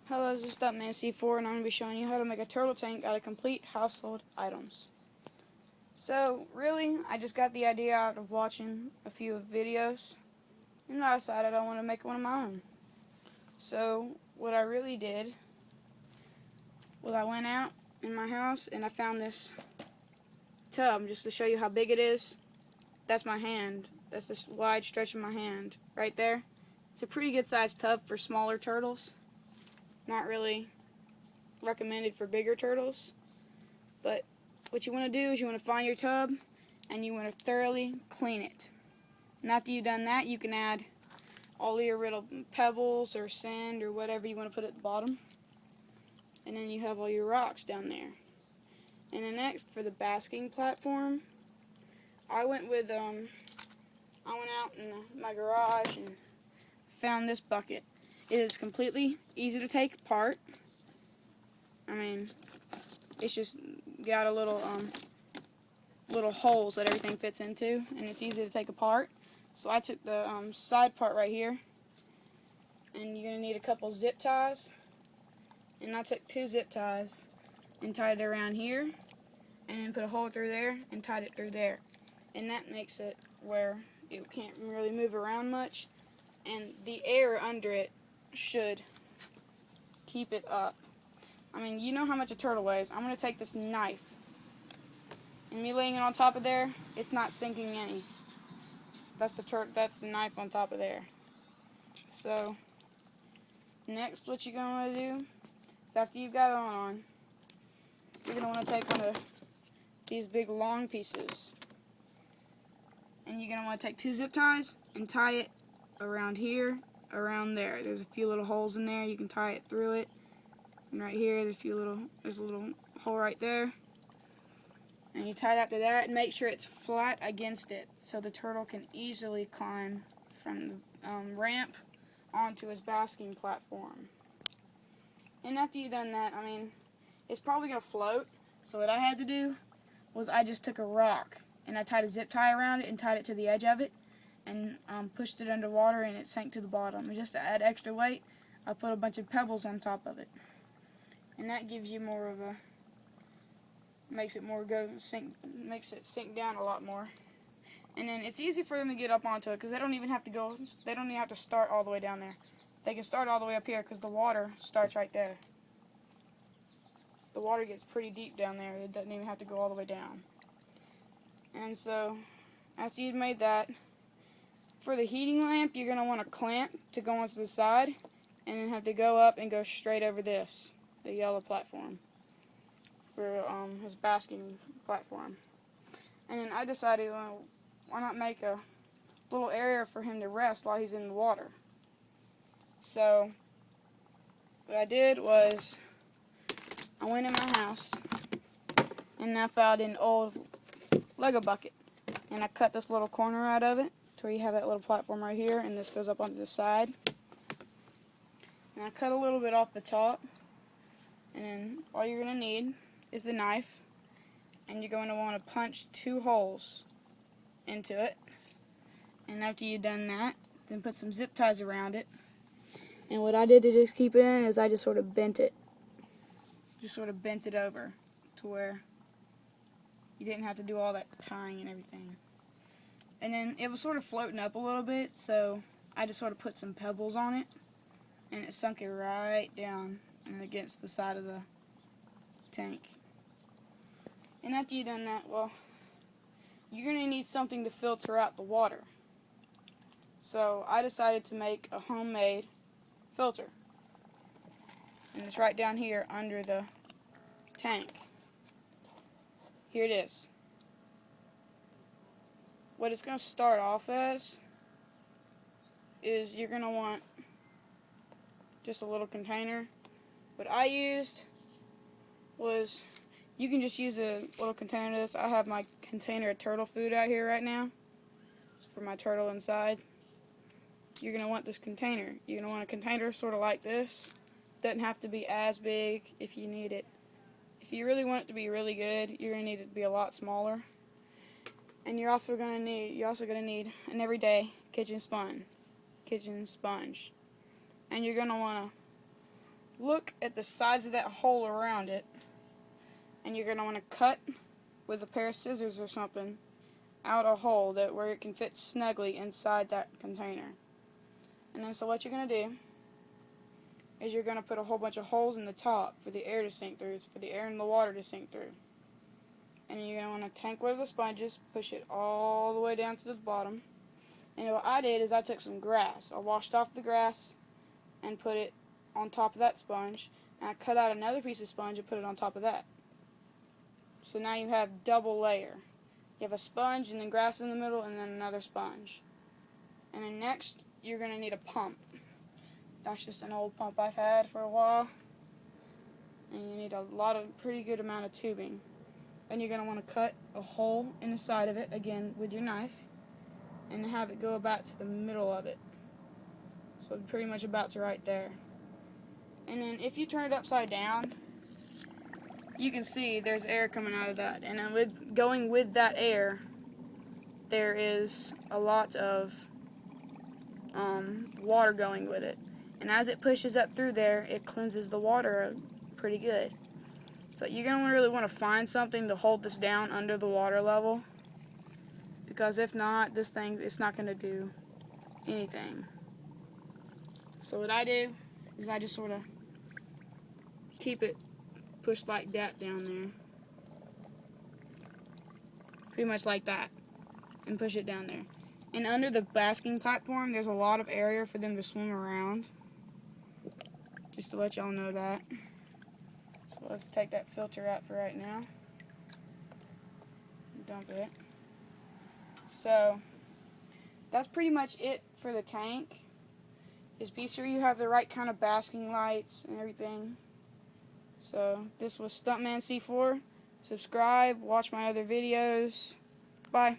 Hello, this is Stuntman C4 and I'm going to be showing you how to make a turtle tank out of complete household items. So, really, I just got the idea out of watching a few videos and I decided I want to make one of my own. So, what I really did was I went out in my house and I found this tub just to show you how big it is. That's my hand. That's this wide stretch of my hand right there. It's a pretty good sized tub for smaller turtles. Not really recommended for bigger turtles, but what you want to do is you want to find your tub and you want to thoroughly clean it. And after you've done that, you can add all your little pebbles or sand or whatever you want to put at the bottom, and then you have all your rocks down there. And then next, for the basking platform, I went out in my garage and found this bucket. It is completely easy to take apart. I mean, it's just got a little holes that everything fits into, and it's easy to take apart. So I took the side part right here, and you're gonna need a couple zip ties, and I took 2 zip ties and tied it around here, and then put a hole through there and tied it through there, and that makes it where it can't really move around much, and the air under it should keep it up. I mean, you know how much a turtle weighs. I'm going to take this knife, and me laying it on top of there, it's not sinking any. That's the knife on top of there. So, next what you're going to do is after you've got it on, you're going to want to take one of these big long pieces, and you're going to want to take 2 zip ties and tie it around here, around there. There's a few little holes in there. You can tie it through it. And right here, there's a little hole right there. And you tie that to that and make sure it's flat against it so the turtle can easily climb from the ramp onto his basking platform. And after you've done that, I mean, it's probably going to float. So what I had to do was I just took a rock and I tied a zip tie around it and tied it to the edge of it and pushed it underwater and it sank to the bottom. And just to add extra weight, I put a bunch of pebbles on top of it. And that gives you more of a, makes it sink down a lot more. And then it's easy for them to get up onto it because they don't even have to start all the way down there. They can start all the way up here because the water starts right there. The water gets pretty deep down there. It doesn't even have to go all the way down. And so, after you've made that, for the heating lamp, you're going to want a clamp to go onto the side and then have to go up and go straight over this, the yellow platform, for his basking platform. And then I decided, well, why not make a little area for him to rest while he's in the water. So what I did was I went in my house and I found an old Lego bucket, and I cut this little corner out of it to where you have that little platform right here, and this goes up onto the side. And I cut a little bit off the top, and then all you're going to need is the knife, and you're going to want to punch 2 holes into it. And after you've done that, then put some zip ties around it. And what I did to just keep it in is I just sort of bent it. Just sort of bent it over to where you didn't have to do all that tying and everything. And then it was sort of floating up a little bit, so I just sort of put some pebbles on it, and it sunk it right down and against the side of the tank. And after you've done that, well, you're going to need something to filter out the water. So I decided to make a homemade filter. And it's right down here under the tank. Here it is. What it's going to start off as is you're going to want just a little container. What I used was, you can just use a little container of this. I have my container of turtle food out here right now. It's for my turtle inside. You're going to want this container. You're going to want a container sort of like this. Doesn't have to be as big if you need it. If you really want it to be really good, you're going to need it to be a lot smaller. And you're also going to need an everyday kitchen sponge. And you're going to want to look at the size of that hole around it, and you're going to want to cut with a pair of scissors or something out a hole that where it can fit snugly inside that container. And then so what you're going to do is you're going to put a whole bunch of holes in the top for the air to sink through, for the air and the water to sink through. And you're going to want to tank one of the sponges, push it all the way down to the bottom. And what I did is I took some grass. I washed off the grass and put it on top of that sponge. And I cut out another piece of sponge and put it on top of that. So now you have double layer. You have a sponge and then grass in the middle and then another sponge. And then next you're going to need a pump. That's just an old pump I've had for a while. And you need a pretty good amount of tubing. Then you're going to want to cut a hole in the side of it, again with your knife, and have it go about to the middle of it. So pretty much about to right there. And then if you turn it upside down, you can see there's air coming out of that. And then going with that air, there is a lot of water going with it. And as it pushes up through there, it cleanses the water pretty good. So you're going to really want to find something to hold this down under the water level, because if not, this thing, it's not going to do anything. So what I do is I just sort of keep it pushed like that down there. Pretty much like that. And push it down there. And under the basking platform, there's a lot of area for them to swim around. Just to let y'all know that. So let's take that filter out for right now. Dump it. So that's pretty much it for the tank. Just be sure you have the right kind of basking lights and everything. So this was Stuntman C4. Subscribe, watch my other videos. Bye.